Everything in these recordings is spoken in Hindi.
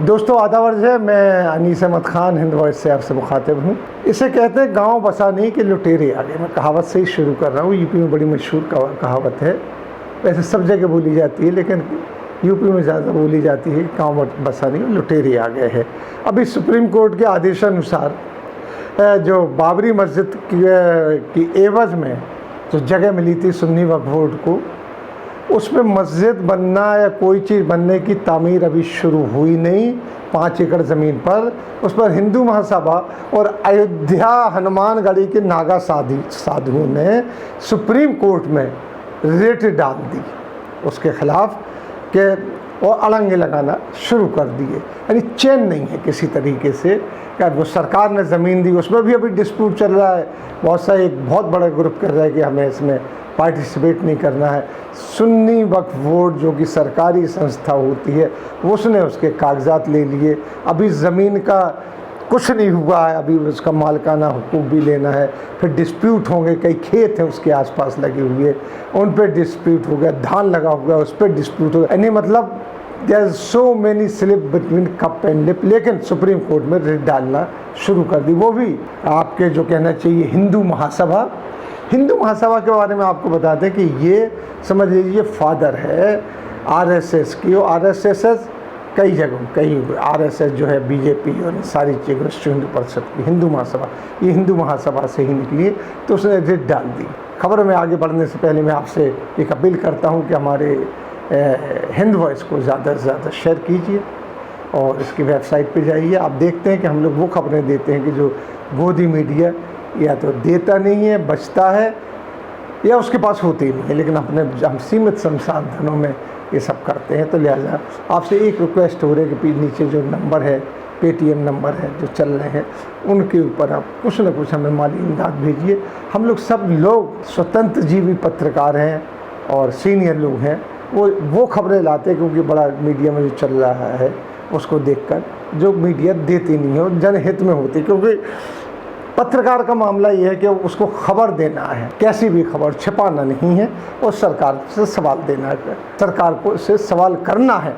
दोस्तों आदाब अर्ज़ है, मैं अनीस अहमद ख़ान हिंद वॉइस से आपसे मुखातिब हूँ। इसे कहते हैं गांव बसा नहीं कि लुटेरे आ गए। मैं कहावत से ही शुरू कर रहा हूँ। यूपी में बड़ी मशहूर कहावत है, वैसे सब जगह बोली जाती है लेकिन यूपी में ज़्यादा बोली जाती है। गांव बसा नहीं, लुटेरे आ गए हैं। अभी सुप्रीम कोर्ट के आदेशानुसार जो बाबरी मस्जिद की एवज़ में जो जगह मिली थी सुन्नी वक्फ बोर्ड को, उसमें मस्जिद बनना या कोई चीज़ बनने की तामीर अभी शुरू हुई नहीं। 5 एकड़ ज़मीन पर उस पर हिंदू महासभा और अयोध्या हनुमानगढ़ी के नागा साधुओं ने सुप्रीम कोर्ट में रिट डाल दी उसके ख़िलाफ़ कि वो अड़ंगे लगाना शुरू कर दिए। यानी चैन नहीं है किसी तरीके से। क्या वो सरकार ने ज़मीन दी, उसमें भी अभी डिस्प्यूट चल रहा है। एक बहुत बड़ा ग्रुप कर रहा है कि हमें इसमें पार्टिसिपेट नहीं करना है। सुन्नी वक्फ बोर्ड जो कि सरकारी संस्था होती है, उसने उसके कागजात ले लिए। अभी ज़मीन का कुछ नहीं हुआ है, अभी उसका मालिकाना हुकूक भी लेना है। फिर डिस्प्यूट होंगे, कई खेत हैं उसके आसपास लगे हुए, उन पर डिस्प्यूट हो गया। धान लगा हुआ उस पर डिस्प्यूट हो गया। यानी मतलब there is so many slip between cup and lip. लेकिन सुप्रीम कोर्ट में रिट डालना शुरू कर दी, वो भी आपके जो कहना चाहिए हिंदू महासभा के बारे में आपको बता दें कि ये समझ लीजिए फादर है आरएसएस की। और आरएसएस कई जगहों कई आरएसएस जो है बीजेपी और सारी चीज़ें विश्व हिंदू परिषद की हिंदू महासभा, ये हिंदू महासभा से ही निकली है, तो उसने रिट डाल दी। खबर में आगे बढ़ने से पहले मैं आपसे एक अपील करता हूँ कि हमारे हिंद वॉइस को ज़्यादा से ज़्यादा शेयर कीजिए और इसकी वेबसाइट पे जाइए। आप देखते हैं कि हम लोग वो खबरें देते हैं कि जो गोदी मीडिया या तो देता नहीं है, बचता है, या उसके पास होते ही नहीं है। लेकिन हम सीमित संसाधनों में ये सब करते हैं। तो लिहाजा आपसे एक रिक्वेस्ट हो रही है कि नीचे जो नंबर है, पेटीएम नंबर है जो चल रहे हैं, उनके ऊपर आप कुछ न कुछ हमें माली इमदाद भेजिए। हम लोग सब लोग स्वतंत्र जीवी पत्रकार हैं और सीनियर लोग हैं, वो खबरें लाते हैं क्योंकि बड़ा मीडिया में जो चल रहा है उसको देखकर जो मीडिया देती नहीं है, जनहित में होती। क्योंकि पत्रकार का मामला ये है कि उसको खबर देना है, कैसी भी खबर छिपाना नहीं है और सरकार से सवाल देना है, सरकार को से सवाल करना है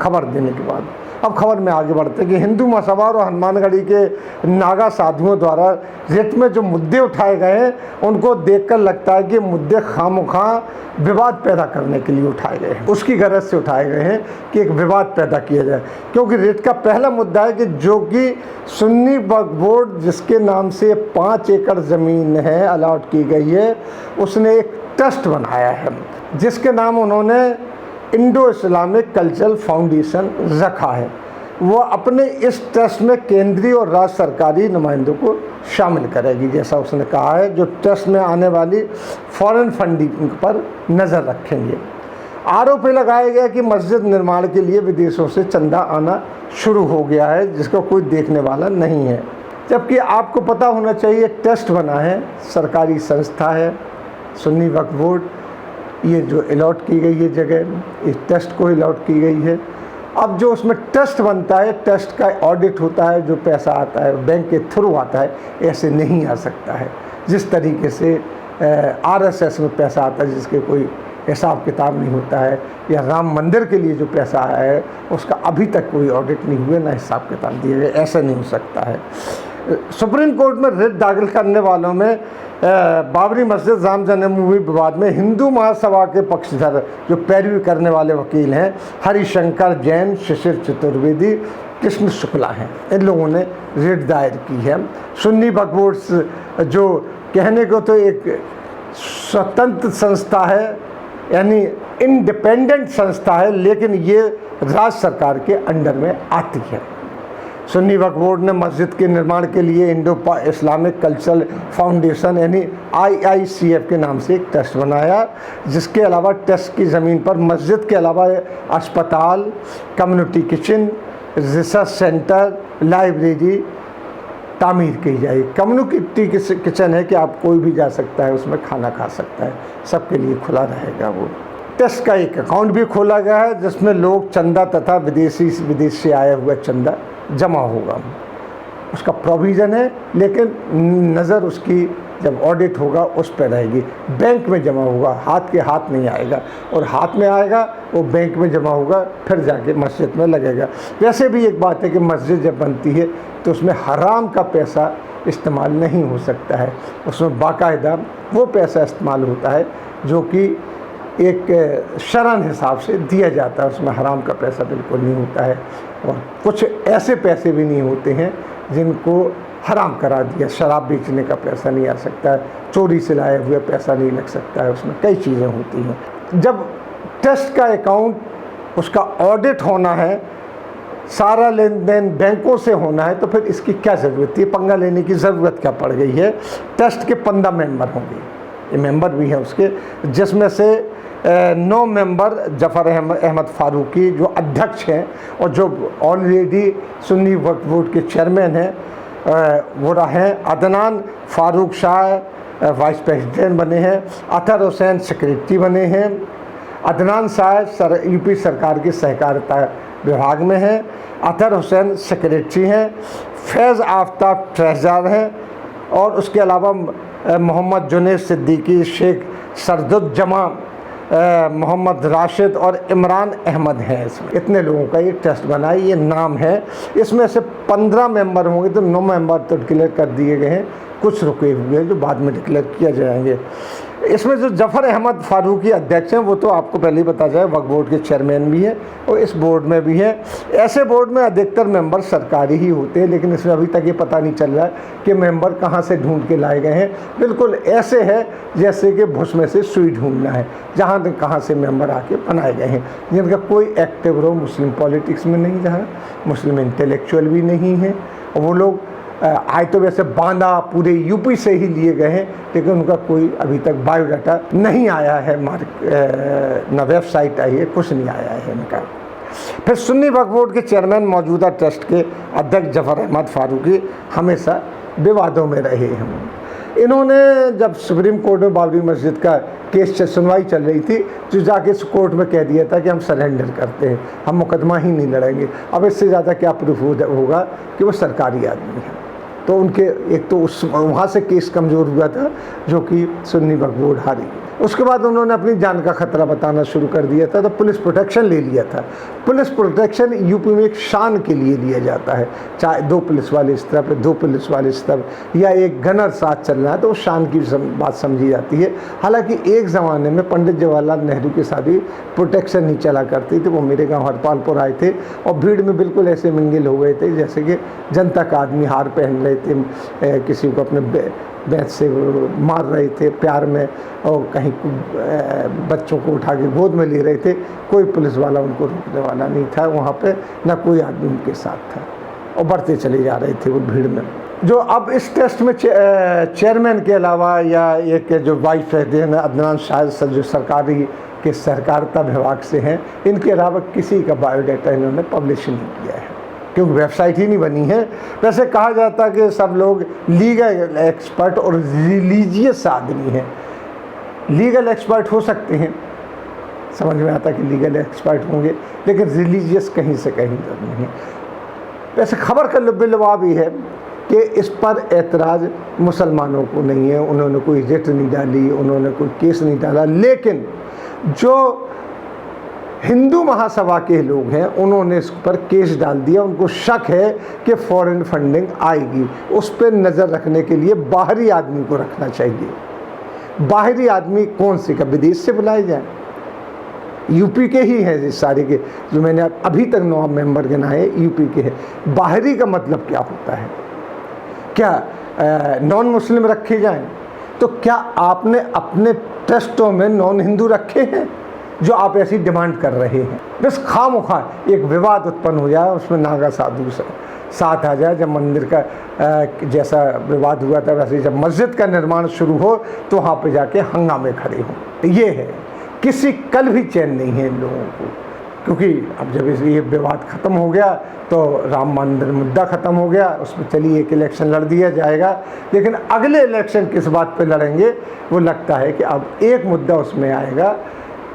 खबर देने के बाद। अब खबर में आगे बढ़ते हैं कि हिंदू महासभा और हनुमानगढ़ी के नागा साधुओं द्वारा रिट में जो मुद्दे उठाए गए हैं उनको देखकर लगता है कि मुद्दे खामोखा विवाद पैदा करने के लिए उठाए गए हैं। उसकी गरज से उठाए गए हैं कि एक विवाद पैदा किया जाए। क्योंकि रिट का पहला मुद्दा है कि जो कि सुन्नी वक्फ बोर्ड जिसके नाम से 5 एकड़ ज़मीन है अलाट की गई है, उसने एक ट्रस्ट बनाया है जिसके नाम उन्होंने इंडो इस्लामिक कल्चरल फाउंडेशन रखा है। वो अपने इस ट्रस्ट में केंद्रीय और राज्य सरकारी नुमाइंदों को शामिल करेगी, जैसा उसने कहा है, जो ट्रस्ट में आने वाली फॉरेन फंडिंग पर नज़र रखेंगे। आरोप लगाया गया कि मस्जिद निर्माण के लिए विदेशों से चंदा आना शुरू हो गया है जिसको कोई देखने वाला नहीं है। जबकि आपको पता होना चाहिए ट्रस्ट बना है, सरकारी संस्था है सुन्नी वक्फ बोर्ड, ये जो अलॉट की गई है जगह, इस ट्रस्ट को अलॉट की गई है। अब जो उसमें ट्रस्ट बनता है, ट्रस्ट का ऑडिट होता है, जो पैसा आता है बैंक के थ्रू आता है, ऐसे नहीं आ सकता है जिस तरीके से आरएसएस में पैसा आता है जिसके कोई हिसाब किताब नहीं होता है, या राम मंदिर के लिए जो पैसा आया है उसका अभी तक कोई ऑडिट नहीं हुआ, ना हिसाब किताब दिए गए। ऐसा नहीं हो सकता है। सुप्रीम कोर्ट में रिट दाखिल करने वालों में बाबरी मस्जिद राम जन्मभूमि विवाद में हिंदू महासभा के पक्षधर जो पैरवी करने वाले वकील हैं हरिशंकर जैन, शिशिर चतुर्वेदी, कृष्ण शुक्ला हैं, इन लोगों ने रिट दायर की है। सुन्नी वक्फ बोर्ड जो कहने को तो एक स्वतंत्र संस्था है, यानी इंडिपेंडेंट संस्था है, लेकिन ये राज्य सरकार के अंडर में आती है। सुन्नी वक्फ बोर्ड ने मस्जिद के निर्माण के लिए इंडो इस्लामिक कल्चरल फाउंडेशन यानी IICF के नाम से एक ट्रस्ट बनाया, जिसके अलावा ट्रस्ट की ज़मीन पर मस्जिद के अलावा अस्पताल, community kitchen, research centre, library तामीर की जाए। कम्युनिटी किचन है कि आप कोई भी जा सकता है, उसमें खाना खा सकता है, सबके लिए खुला रहेगा। वो ट्रस्ट का एक अकाउंट भी खोला गया है जिसमें लोग चंदा तथा विदेश से आया हुआ चंदा जमा होगा, उसका प्रोविज़न है। लेकिन नज़र उसकी जब ऑडिट होगा उस पर रहेगी, बैंक में जमा होगा, हाथ के हाथ नहीं आएगा, और हाथ में आएगा वो बैंक में जमा होगा, फिर जाके मस्जिद में लगेगा। वैसे भी एक बात है कि मस्जिद जब बनती है तो उसमें हराम का पैसा इस्तेमाल नहीं हो सकता है, उसमें बाकायदा वो पैसा इस्तेमाल होता है जो कि एक शरन हिसाब से दिया जाता है, उसमें हराम का पैसा बिल्कुल नहीं होता है। और कुछ ऐसे पैसे भी नहीं होते हैं जिनको हराम करा दिया, शराब बेचने का पैसा नहीं आ सकता है, चोरी से लाए हुए पैसा नहीं लग सकता है, उसमें कई चीज़ें होती हैं। जब ट्रस्ट का अकाउंट उसका ऑडिट होना है, सारा लेन देन बैंकों से होना है, तो फिर इसकी क्या ज़रूरत है, पंगा लेने की ज़रूरत क्या पड़ गई है। ट्रस्ट के 15 मेंबर होंगे, ये मेंबर भी हैं उसके, जिसमें से 9 मेंबर जफ़र अहमद फ़ारूकी जो अध्यक्ष हैं और जो ऑलरेडी सुन्नी वक्फ बोर्ड के चेयरमैन हैं वो रहे। अदनान फ़ारूक शाह वाइस प्रेसिडेंट बने हैं, अतहर हुसैन सेक्रेटरी बने हैं, अदनान साहब यूपी सरकार की सहकारिता विभाग में हैं, अतहर हुसैन सेक्रेटरी हैं, फैज़ आफ्ताब ट्रेजरर हैं, और उसके अलावा मोहम्मद जुनैद सिद्दीकी, शेख सरदुज्जमा, मोहम्मद राशिद और इमरान अहमद हैं। इसमें इतने लोगों का ये ट्रस्ट बना है, ये नाम है। इसमें से 15 मेंबर होंगे, तो 9 मेंबर तो डिक्लेयर कर दिए गए हैं, कुछ रुके हुए हैं जो बाद में डिक्लेयर किया जाएंगे। इसमें जो जफ़र अहमद फ़ारूकी अध्यक्ष हैं वो तो आपको पहले ही बता जाए वक्फ बोर्ड के चेयरमैन भी हैं और इस बोर्ड में भी हैं। ऐसे बोर्ड में अधिकतर मेंबर सरकारी ही होते हैं, लेकिन इसमें अभी तक ये पता नहीं चल रहा है कि मेंबर कहाँ से ढूंढ के लाए गए हैं। बिल्कुल ऐसे है जैसे कि भुस में से सुई ढूंढना है, जहाँ तक कहाँ से मेंबर आके बनाए गए हैं, जिनका कोई एक्टिव रोल मुस्लिम पॉलिटिक्स में नहीं रहा, मुस्लिम इंटेलेक्चुअल भी नहीं है, और वो लोग आए तो वैसे बांदा पूरे यूपी से ही लिए गए हैं, लेकिन उनका कोई अभी तक बायोडाटा नहीं आया है, ना वेबसाइट आई है, कुछ नहीं आया है इनका। फिर सुन्नी वक्फ बोर्ड के चेयरमैन मौजूदा ट्रस्ट के अध्यक्ष जफ़र अहमद फ़ारूकी हमेशा विवादों में रहे हैं। इन्होंने जब सुप्रीम कोर्ट में बाबरी मस्जिद का केस सुनवाई चल रही थी, जो जाके इस कोर्ट में कह दिया था कि हम सरेंडर करते हैं, हम मुकदमा ही नहीं लड़ेंगे। अब इससे ज़्यादा क्या प्रूफ होगा कि वो सरकारी आदमी है। तो उनके एक तो उस वहाँ से केस कमज़ोर हुआ था जो कि सुन्नी वक्फ बोर्ड हारी। उसके बाद उन्होंने अपनी जान का ख़तरा बताना शुरू कर दिया था, तो पुलिस प्रोटेक्शन ले लिया था। पुलिस प्रोटेक्शन यूपी में एक शान के लिए लिया जाता है, चाहे 2 पुलिस वाले इस तरफ, 2 पुलिस वाले इस तरफ, या एक गनर साथ चल रहा है, तो वो शान की बात समझी जाती है। हालांकि एक ज़माने में पंडित जवाहरलाल नेहरू के साथ भी प्रोटेक्शन नहीं चला करती थी। वो मेरे गाँव हरपालपुर आए थे और भीड़ में बिल्कुल ऐसे मिंगल हो गए थे जैसे कि जनता का आदमी हार पहन रहे थे, किसी को अपने बैंच से मार रहे थे प्यार में, और कहीं बच्चों को उठा के गोद में ले रहे थे। कोई पुलिस वाला उनको रोकने वाला नहीं था वहाँ पे, ना कोई आदमी उनके साथ था, और बढ़ते चले जा रहे थे वो भीड़ में। जो अब इस टेस्ट में चेयरमैन के अलावा या एक जो वाइस प्रेसिडेंट अदनान शाह जो सरकारी के सहकारिता विभाग से हैं, इनके अलावा किसी का बायोडाटा इन्होंने पब्लिश नहीं किया है, क्योंकि वेबसाइट ही नहीं बनी है। वैसे कहा जाता है कि सब लोग लीगल एक्सपर्ट और रिलीजियस आदमी हैं। लीगल एक्सपर्ट हो सकते हैं, समझ में आता कि लीगल एक्सपर्ट होंगे, लेकिन रिलीजियस कहीं से कहीं तक नहीं। वैसे खबर का लुबा भी है कि इस पर एतराज़ मुसलमानों को नहीं है, उन्होंने कोई रिट नहीं डाली, उन्होंने कोई केस नहीं डाला, लेकिन जो हिंदू महासभा के लोग हैं उन्होंने इस पर केस डाल दिया। उनको शक है कि फॉरेन फंडिंग आएगी, उस पर नज़र रखने के लिए बाहरी आदमी को रखना चाहिए। बाहरी आदमी कौन से का, विदेश से बुलाए जाए? यूपी के ही हैं इस सारे के, जो मैंने अभी तक 9 मेंबर गिनाए यूपी के हैं। बाहरी का मतलब क्या होता है? क्या नॉन मुस्लिम रखे जाएं? तो क्या आपने अपने ट्रस्टों में नॉन हिंदू रखे हैं जो आप ऐसी डिमांड कर रहे हैं? बस खामोखा एक विवाद उत्पन्न हो जाए, उसमें नागा साधु साथ आ जाए। जब मंदिर का जैसा विवाद हुआ था, वैसे जब मस्जिद का निर्माण शुरू हो तो वहाँ पे जाके हंगामे खड़े हों। ये है, किसी कल भी चैन नहीं है इन लोगों को, क्योंकि अब जब ये विवाद ख़त्म हो गया तो राम मंदिर मुद्दा ख़त्म हो गया, उसमें चलिए एक इलेक्शन लड़ दिया जाएगा, लेकिन अगले इलेक्शन किस बात पे लड़ेंगे वो लगता है कि अब एक मुद्दा उसमें आएगा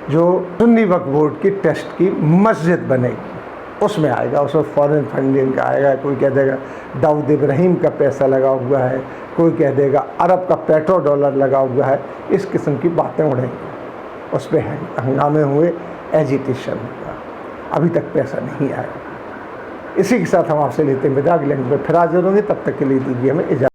जो सुन्नी वक्फ बोर्ड की ट्रस्ट की मस्जिद बनेगी। उसमें आएगा, उसमें फॉरेन फंडिंग का आएगा। कोई कह देगा दाऊद इब्राहिम का पैसा लगा हुआ है, कोई कह देगा अरब का पेट्रो डॉलर लगा हुआ है। इस किस्म की बातें उड़ेंगी, उस पर हंगामे हुए, एजिटेशन हुआ, अभी तक पैसा नहीं आया। इसी के साथ हम आपसे लेते हैं विदा, अगले में फिर हाजिर होंगे। तब तक के लिए दीजिए हमें इजाज़त।